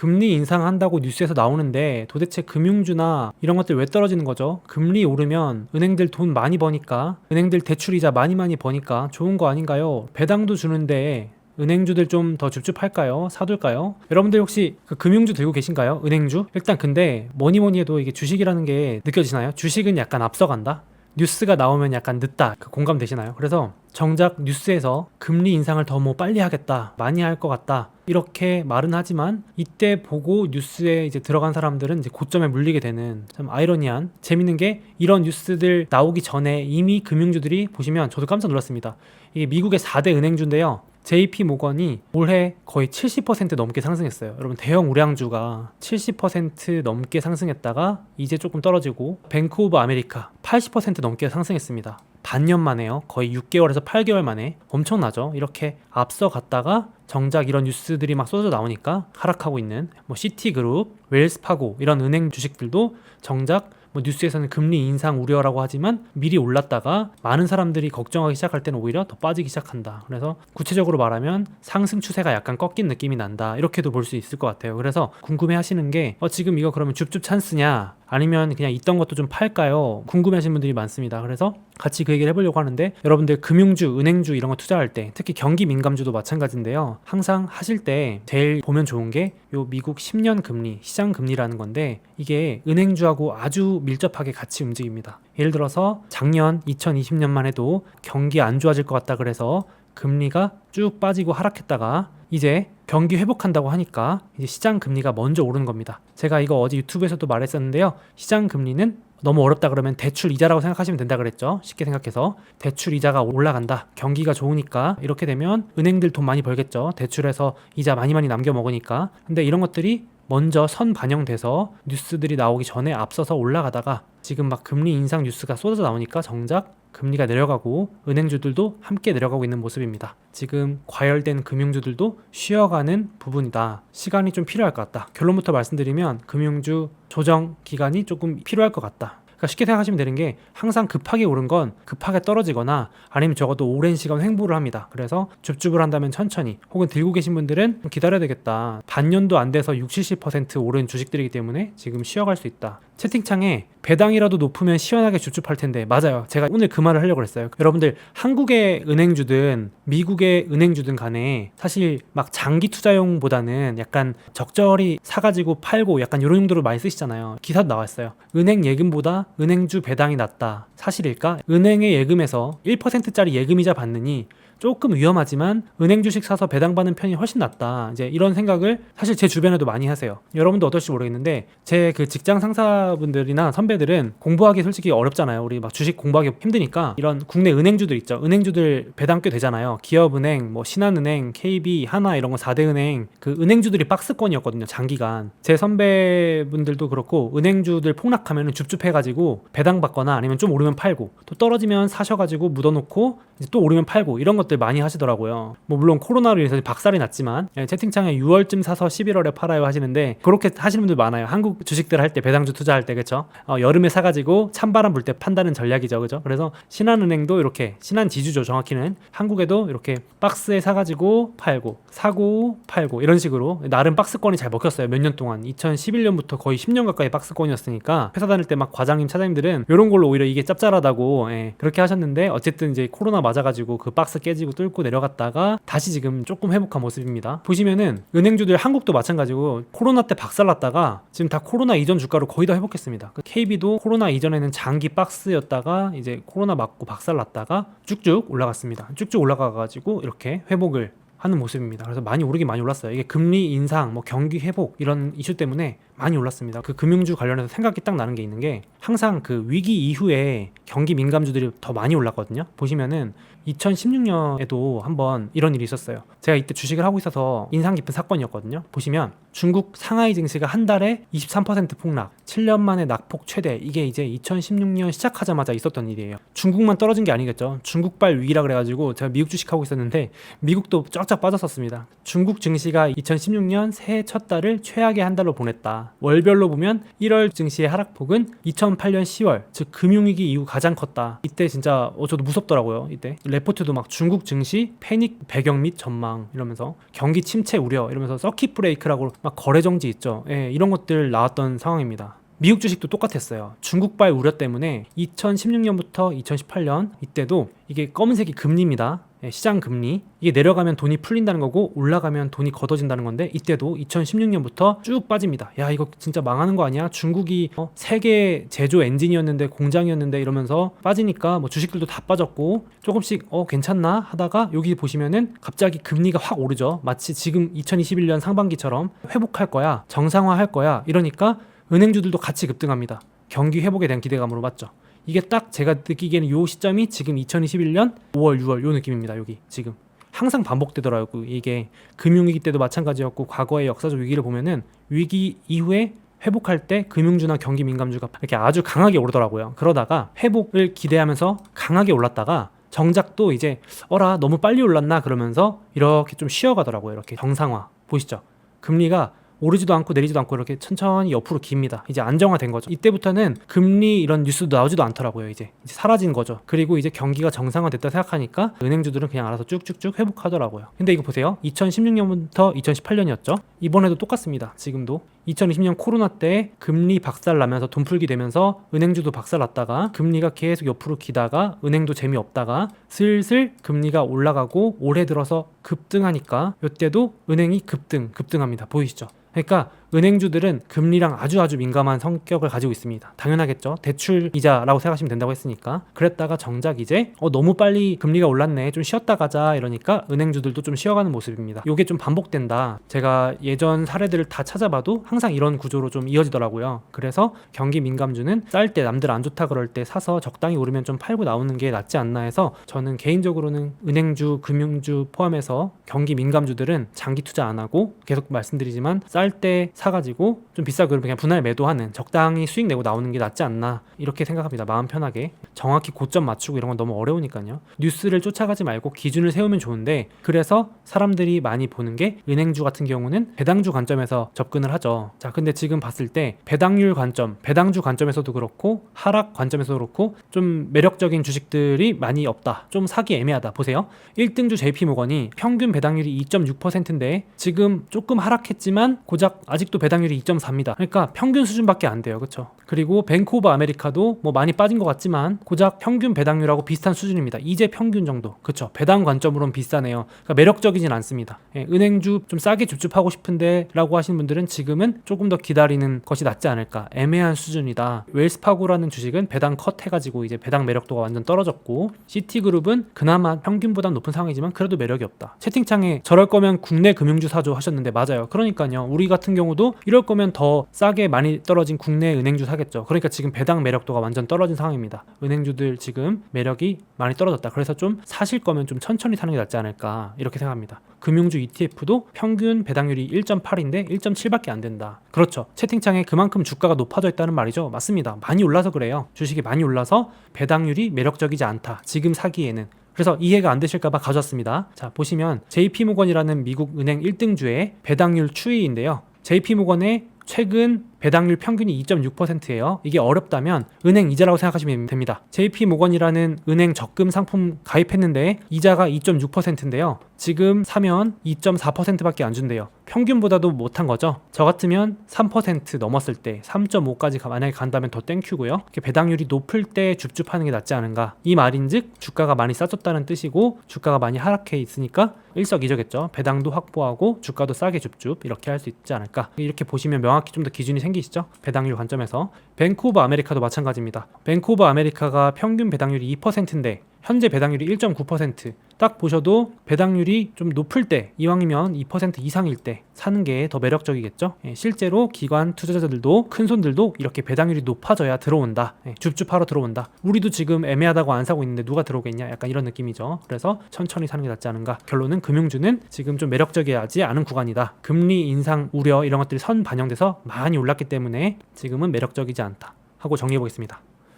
금리 인상한다고 뉴스에서 나오는데 도대체 금융주나 이런 것들 왜 떨어지는 거죠? 금리 오르면 은행들 돈 많이 버니까, 은행들 대출이자 많이 버니까 좋은 거 아닌가요? 배당도 주는데 은행주들 좀 더 줍줍할까요? 사둘까요? 여러분들 혹시 그 금융주 들고 계신가요? 은행주? 일단 근데 뭐니 해도 이게 주식이라는 게 느껴지나요? 주식은 약간 앞서간다? 뉴스가 나오면 약간 늦다. 그 공감되시나요? 그래서 정작 뉴스에서 금리 인상을 더 뭐 빨리 하겠다, 많이 할 것 같다, 이렇게 말은 하지만 이때 보고 뉴스에 이제 들어간 사람들은 이제 고점에 물리게 되는, 참 아이러니한, 재밌는 게 이런 뉴스들 나오기 전에 이미 금융주들이, 보시면 저도 깜짝 놀랐습니다. 이게 미국의 4대 은행주인데요. JP 모건이 올해 거의 70% 넘게 상승했어요. 여러분, 대형 우량주가 70% 넘게 상승했다가 이제 조금 떨어지고, 뱅크 오브 아메리카 80% 넘게 상승했습니다. 반년 만에요. 거의 6개월에서 8개월 만에. 엄청나죠? 이렇게 앞서갔다가 정작 이런 뉴스들이 막 쏟아져 나오니까 하락하고 있는 뭐 시티그룹, 웰스파고 이런 은행 주식들도 정작 뭐 뉴스에서는 금리 인상 우려라고 하지만 미리 올랐다가 많은 사람들이 걱정하기 시작할 때는 오히려 더 빠지기 시작한다. 그래서 구체적으로 말하면 상승 추세가 약간 꺾인 느낌이 난다, 이렇게도 볼 수 있을 것 같아요. 그래서 궁금해 하시는 게 지금 이거 그러면 줍줍 찬스냐, 아니면 그냥 있던 것도 좀 팔까요? 궁금해 하시는 분들이 많습니다. 그래서 같이 그 얘기를 해보려고 하는데, 여러분들 금융주, 은행주 이런 거 투자할 때, 특히 경기 민감주도 마찬가지인데요, 항상 하실 때 제일 보면 좋은 게 요 미국 10년 금리, 시장 금리라는 건데, 이게 은행주하고 아주 밀접하게 같이 움직입니다. 예를 들어서 작년 2020년만 해도 경기 안 좋아질 것 같다 그래서 금리가 쭉 빠지고 하락했다가 이제 경기 회복한다고 하니까 이제 시장 금리가 먼저 오르는 겁니다. 제가 이거 어제 유튜브에서도 말했었는데요, 시장 금리는 너무 어렵다 그러면 대출 이자라고 생각하시면 된다 그랬죠. 쉽게 생각해서 대출 이자가 올라간다, 경기가 좋으니까. 이렇게 되면 은행들 돈 많이 벌겠죠. 대출해서 이자 많이 남겨 먹으니까. 근데 이런 것들이 먼저 선 반영돼서 뉴스들이 나오기 전에 앞서서 올라가다가 지금 막 금리 인상 뉴스가 쏟아져 나오니까 정작 금리가 내려가고 은행주들도 함께 내려가고 있는 모습입니다. 지금 과열된 금융주들도 쉬어가는 부분이다. 시간이 좀 필요할 것 같다. 결론부터 말씀드리면 금융주 조정 기간이 조금 필요할 것 같다. 그러니까 쉽게 생각하시면 되는 게, 항상 급하게 오른 건 급하게 떨어지거나 아니면 적어도 오랜 시간 횡보를 합니다. 그래서 줍줍을 한다면 천천히, 혹은 들고 계신 분들은 기다려야 되겠다, 반년도 안 돼서 60-70% 오른 주식들이기 때문에 지금 쉬어갈 수 있다. 채팅창에 배당이라도 높으면 시원하게 줍줍할 텐데, 맞아요. 제가 오늘 그 말을 하려고 했어요. 여러분들, 한국의 은행주든 미국의 은행주든 간에 사실 막 장기 투자용보다는 약간 적절히 사가지고 팔고 약간 이런 용도로 많이 쓰시잖아요. 기사도 나왔어요. 은행 예금보다 은행주 배당이 낫다. 사실일까? 은행의 예금에서 1%짜리 예금이자 받느니 조금 위험하지만 은행 주식 사서 배당받는 편이 훨씬 낫다, 이제 이런 생각을 사실 제 주변에도 많이 하세요. 여러분도 어떨지 모르겠는데, 제 그 직장 상사분들이나 선배들은 공부하기 솔직히 어렵잖아요. 우리 막 주식 공부하기 힘드니까 이런 국내 은행주들 있죠. 은행주들 배당 꽤 되잖아요. 기업은행, 뭐 신한은행, KB, 하나 이런 거 4대 은행, 그 은행주들이 박스권이었거든요, 장기간. 제 선배분들도 그렇고 은행주들 폭락하면 줍줍해가지고 배당 받거나 아니면 좀 오르면 팔고, 또 떨어지면 사셔가지고 묻어놓고 이제 또 오르면 팔고, 이런 것들 많이 하시더라고요. 뭐 물론 코로나로 인해서 박살이 났지만 채팅창에 6월쯤 사서 11월에 팔아요 하시는데, 그렇게 하시는 분들 많아요. 한국 주식들 할 때, 배당주 투자할 때, 그쵸? 여름에 사가지고 찬바람 불 때 판다는 전략이죠, 그죠? 그래서 신한은행도 이렇게, 신한지주죠 정확히는, 한국에도 이렇게 박스에 사가지고 팔고, 사고 팔고, 이런 식으로 나름 박스권이 잘 먹혔어요. 몇 년 동안. 2011년부터 거의 10년 가까이 박스권이었으니까 회사 다닐 때 막 과장님, 차장님들은 이런 걸로 오히려 이게 짭짤하다고 그렇게 하셨는데, 어쨌든 이제 코로나 맞아가지고 그 박스 깨지고 뚫고 내려갔다가 다시 지금 조금 회복한 모습입니다. 보시면은 은행주들, 한국도 마찬가지고 코로나 때 박살났다가 지금 다 코로나 이전 주가로 거의 다 회복했습니다. KB도 코로나 이전에는 장기 박스였다가 이제 코로나 맞고 박살났다가 쭉쭉 올라갔습니다. 쭉쭉 올라가가지고 이렇게 회복을 하는 모습입니다. 그래서 많이 오르긴 많이 올랐어요. 이게 금리 인상, 뭐 경기 회복 이런 이슈 때문에 많이 올랐습니다. 그 금융주 관련해서 생각이 딱 나는 게 있는 게, 항상 그 위기 이후에 경기 민감주들이 더 많이 올랐거든요. 보시면은 2016년에도 한번 이런 일이 있었어요. 제가 이때 주식을 하고 있어서 인상 깊은 사건이었거든요. 보시면 중국 상하이 증시가 한 달에 23% 폭락, 7년 만에 낙폭 최대. 이게 이제 2016년 시작하자마자 있었던 일이에요. 중국만 떨어진 게 아니겠죠. 중국발 위기라 그래가지고 제가 미국 주식하고 있었는데 미국도 쫙쫙 쫙쫙 빠졌었습니다. 중국 증시가 2016년 새해 첫 달을 최악의 한 달로 보냈다. 월별로 보면 1월 증시의 하락폭은 2008년 10월, 즉 금융위기 이후 가장 컸다. 이때 진짜 저도 무섭더라고요. 이때 레포트도 막 중국 증시 패닉 배경 및 전망 이러면서 경기 침체 우려 이러면서 서킷 브레이크라고 막 거래 정지 있죠. 예, 이런 것들 나왔던 상황입니다. 미국 주식도 똑같았어요. 중국발 우려 때문에 2016년부터 2018년 이때도 이게 검은색이 금리입니다. 시장 금리. 이게 내려가면 돈이 풀린다는 거고 올라가면 돈이 걷어진다는 건데 이때도 2016년부터 쭉 빠집니다. 야, 이거 진짜 망하는 거 아니야? 중국이 세계 제조 엔진이었는데 공장이었는데 이러면서 빠지니까 뭐 주식들도 다 빠졌고 조금씩 괜찮나 하다가 여기 보시면은 갑자기 금리가 확 오르죠. 마치 지금 2021년 상반기처럼 회복할 거야, 정상화할 거야 이러니까 은행주들도 같이 급등합니다. 경기 회복에 대한 기대감으로 맞죠. 이게 딱 제가 느끼기에는 요 시점이 지금 2021년 5월, 6월 요 느낌입니다. 여기 지금 항상 반복되더라고요. 이게 금융위기 때도 마찬가지였고 과거의 역사적 위기를 보면은 위기 이후에 회복할 때 금융주나 경기 민감주가 이렇게 아주 강하게 오르더라고요. 그러다가 회복을 기대하면서 강하게 올랐다가 정작 또 이제 너무 빨리 올랐나 그러면서 이렇게 좀 쉬어가더라고요. 이렇게 정상화 보이시죠? 금리가 오르지도 않고 내리지도 않고 이렇게 천천히 옆으로 깁니다. 이제 안정화된 거죠. 이때부터는 금리 이런 뉴스도 나오지도 않더라고요. 이제 사라진 거죠. 그리고 이제 경기가 정상화됐다 생각하니까 은행주들은 그냥 알아서 쭉쭉쭉 회복하더라고요. 근데 이거 보세요. 2016년부터 2018년이었죠. 이번에도 똑같습니다. 지금도 2020년 코로나 때 금리 박살 나면서 돈 풀기 되면서 은행주도 박살 났다가 금리가 계속 옆으로 기다가 은행도 재미없다가 슬슬 금리가 올라가고 올해 들어서 급등하니까 이때도 은행이 급등합니다. 보이시죠? 그러니까 은행주들은 금리랑 아주 민감한 성격을 가지고 있습니다. 당연하겠죠. 대출 이자라고 생각하시면 된다고 했으니까. 그랬다가 정작 이제 너무 빨리 금리가 올랐네, 좀 쉬었다 가자 이러니까 은행주들도 좀 쉬어가는 모습입니다. 이게 좀 반복된다. 제가 예전 사례들을 다 찾아봐도 항상 이런 구조로 좀 이어지더라고요. 그래서 경기 민감주는 쌀 때 남들 안 좋다 그럴 때 사서 적당히 오르면 좀 팔고 나오는 게 낫지 않나 해서 저는 개인적으로는 은행주, 금융주 포함해서 경기 민감주들은 장기 투자 안 하고 계속 말씀드리지만 쌀 때 사가지고 좀 비싸 그러면 그냥 분할 매도하는, 적당히 수익 내고 나오는 게 낫지 않나 이렇게 생각합니다. 마음 편하게. 정확히 고점 맞추고 이런 건 너무 어려우니까요. 뉴스를 쫓아가지 말고 기준을 세우면 좋은데, 그래서 사람들이 많이 보는 게 은행주 같은 경우는 배당주 관점에서 접근을 하죠. 자, 근데 지금 봤을 때 배당률 관점, 배당주 관점에서도 그렇고 하락 관점에서도 그렇고 좀 매력적인 주식들이 많이 없다. 좀 사기 애매하다. 보세요. 1등주 JP모건이 평균 배당률이 2.6%인데 지금 조금 하락했지만 고작 아직도 배당률이 2.4입니다. 그러니까 평균 수준밖에 안 돼요. 그렇죠? 그리고 뱅크 오브 아메리카도 뭐 많이 빠진 것 같지만 고작 평균 배당률하고 비슷한 수준입니다. 이제 평균 정도. 그렇죠? 배당 관점으로는 비싸네요. 그러니까 매력적이진 않습니다. 은행주 좀 싸게 줍줍하고 싶은데 라고 하시는 분들은 지금은 조금 더 기다리는 것이 낫지 않을까. 애매한 수준이다. 웰스파고라는 주식은 배당 컷 해가지고 이제 배당 매력도가 완전 떨어졌고, 시티그룹은 그나마 평균보다 높은 상황이지만 그래도 매력이 없다. 채팅창에 저럴 거면 국내 금융주 사줘 하셨는데 맞아요. 그러니까요. 우리 같은 경우도 이럴 거면 더 싸게 많이 떨어진 국내 은행주 사겠죠. 그러니까 지금 배당 매력도가 완전 떨어진 상황입니다. 은행주들 지금 매력이 많이 떨어졌다. 그래서 좀 사실 거면 좀 천천히 사는 게 낫지 않을까 이렇게 생각합니다. 금융주 ETF도 평균 배당률이 1.8인데 1.7밖에 안 된다. 그렇죠. 채팅창에 그만큼 주가가 높아져 있다는 말이죠. 맞습니다. 많이 올라서 그래요. 주식이 많이 올라서 배당률이 매력적이지 않다. 지금 사기에는. 그래서 이해가 안 되실까봐 가져왔습니다. 자, 보시면 JP모건이라는 미국 은행 1등주의 배당률 추이인데요. JP모건의 최근 배당률 평균이 2.6%예요. 이게 어렵다면 은행 이자라고 생각하시면 됩니다. JP모건이라는 은행 적금 상품 가입했는데 이자가 2.6%인데요. 지금 사면 2.4%밖에 안 준대요. 평균보다도 못한 거죠. 저 같으면 3% 넘었을 때 3.5까지 만약에 간다면 더 땡큐고요. 배당률이 높을 때 줍줍하는 게 낫지 않은가. 이 말인즉 주가가 많이 싸졌다는 뜻이고 주가가 많이 하락해 있으니까 일석이조겠죠. 배당도 확보하고 주가도 싸게 줍줍 이렇게 할 수 있지 않을까. 이렇게 보시면 명확히 좀 더 기준이 생기시죠? 배당률 관점에서. 뱅크 오브 아메리카도 마찬가지입니다. 뱅크 오브 아메리카가 평균 배당률이 2%인데 현재 배당률이 1.9%. 딱 보셔도 배당률이 좀 높을 때, 이왕이면 2% 이상일 때 사는 게 더 매력적이겠죠. 실제로 기관 투자자들도 큰 손들도 이렇게 배당률이 높아져야 들어온다. 줍줍하러 들어온다. 우리도 지금 애매하다고 안 사고 있는데 누가 들어오겠냐, 약간 이런 느낌이죠. 그래서 천천히 사는 게 낫지 않은가. 결론은 금융주는 지금 좀 매력적이지 않은 구간이다. 금리 인상 우려 이런 것들이 선 반영돼서 많이 올랐기 때문에 지금은 매력적이지 않다 하고 정리해 보겠습니다.